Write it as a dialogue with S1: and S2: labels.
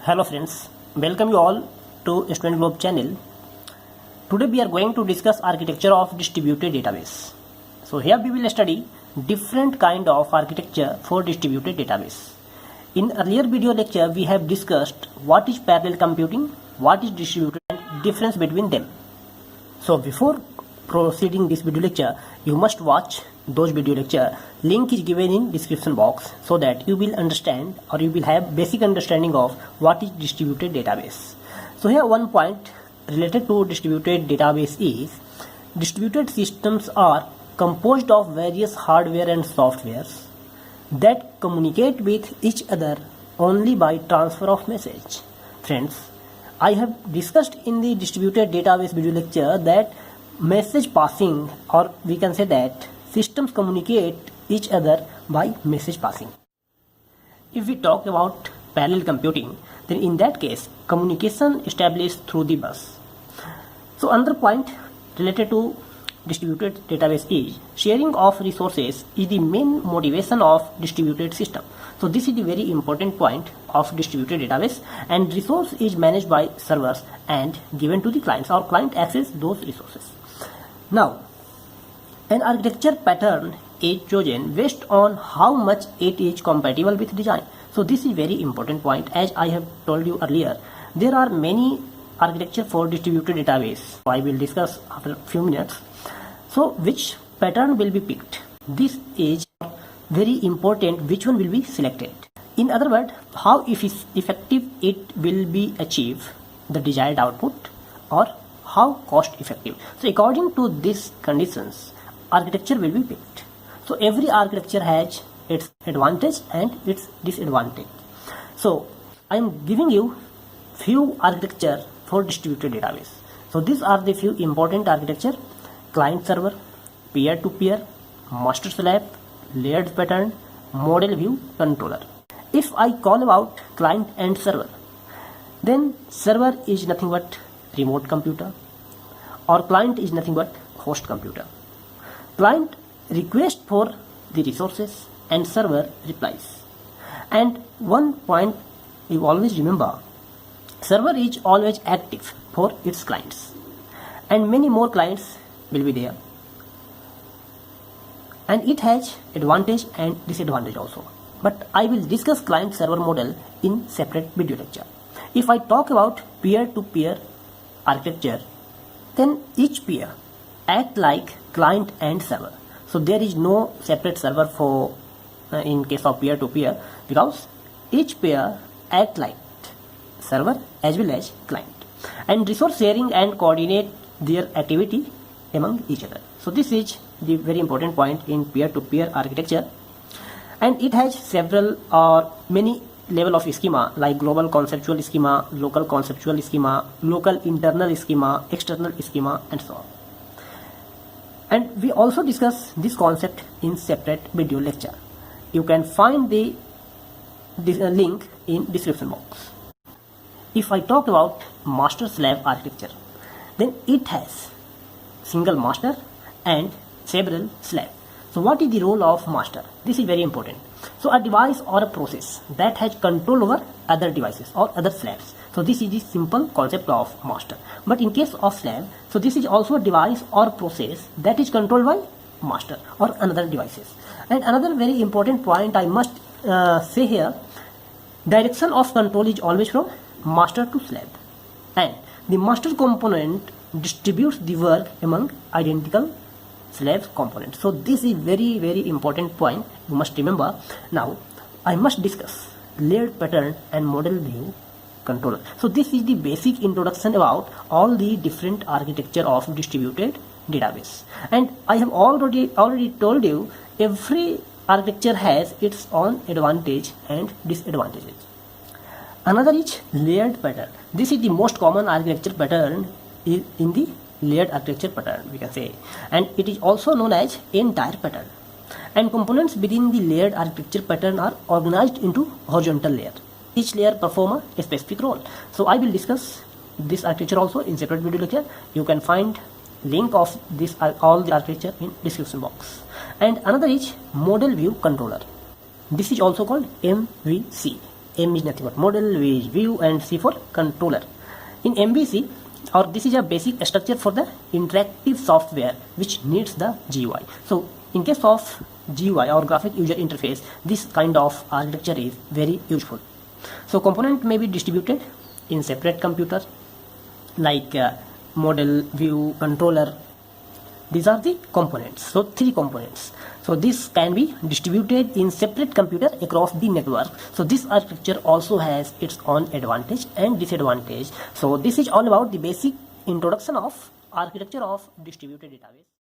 S1: Hello friends, welcome you all to Student Globe channel. Today we are going to discuss architecture of distributed database. So here we will study different kind of architecture for distributed database. In earlier video lecture we have discussed what is parallel computing, what is distributed and difference between them. So before proceeding this video lecture, you must watch those video lecture. Link is given in description box so that you will understand or you will have basic understanding of what is distributed database. So here one point related to distributed database is distributed systems are composed of various hardware and softwares that communicate with each other only by transfer of message. Friends, I have discussed in the distributed database video lecture that message passing, or we can say that systems communicate each other by message passing. If we talk about parallel computing, then in that case communication established through the bus. So another point related to distributed database is sharing of resources is the main motivation of distributed system. So this is the very important point of distributed database, and resource is managed by servers and given to the clients, or client access those resources. Now, an architecture pattern is chosen based on how much it is compatible with design. So this is very important point. As I have told you earlier, there are many architecture for distributed database. I will discuss after a few minutes. So which pattern will be picked? This is very important, which one will be selected. In other words, how effective it will be achieve the desired output, or how cost effective. So according to these conditions, architecture will be picked. So every architecture has its advantage and its disadvantage. So I am giving you few architecture for distributed database. So these are the few important architecture: client server, peer-to-peer, master slave, layered pattern, model view controller. If I call about client and server, then server is nothing but remote computer, or client is nothing but host computer. Client requests for the resources and server replies. And one point you always remember, server is always active for its clients, and many more clients will be there, and it has advantage and disadvantage also. But I will discuss client server model in separate video lecture. If I talk about peer-to-peer architecture, then each peer act like client and server. So there is no separate server for in case of peer-to-peer, because each peer act like server as well as client, and resource sharing and coordinate their activity among each other. So this is the very important point in peer-to-peer architecture, and it has several or many level of schema, like global conceptual schema, local conceptual schema, local internal schema, external schema, and so on. And we also discuss this concept in separate video lecture. You can find the link in description box. If I talk about master slave architecture, then it has single master and several slaves. So what is the role of master? This is very important. So a device or a process that has control over other devices or other slaves. So this is the simple concept of master. But in case of slave, so this is also a device or process that is controlled by master or another devices. And another very important point I must say here, direction of control is always from master to slave, and the master component distributes the work among identical slave components. So this is very important point you must remember. Now I must discuss layered pattern and model view controller. So this is the basic introduction about all the different architecture of distributed database, and I have already told you every architecture has its own advantage and disadvantages. Another is layered pattern. This is the most common architecture pattern in the layered architecture pattern, we can say, and it is also known as entire pattern. And components within the layered architecture pattern are organized into horizontal layer. Each layer perform a specific role. So I will discuss this architecture also in separate video lecture. You can find link of this all the architecture in description box. And another is model view controller. This is also called MVC. M is nothing but model, V is view, and C for controller. In MVC, or this is a basic structure for the interactive software which needs the GUI. So in case of GUI or graphic user interface, this kind of architecture is very useful. So component may be distributed in separate computer like model, view, controller. These are the components. So 3 components. So this can be distributed in separate computer across the network. So this architecture also has its own advantage and disadvantage. So this is all about the basic introduction of architecture of distributed database.